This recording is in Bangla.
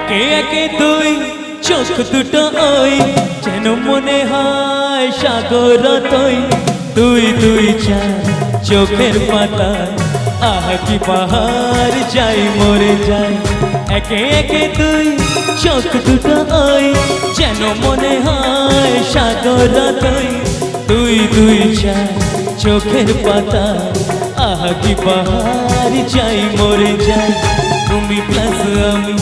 একে একে দুই চোখ দুটো ওই যেন মনে হয় সাগর তৈ দুই দুই চার চোখের পাতায় আহা কি বাহার যাই মরে যাই একে একে দুই চোখ দুটো ওই যেন মনে হয় সাগর তৈ দুই দুই চার চোখের পাতায় আহা কি বাহার যাই মরে যাই তুমি প্লাস আমি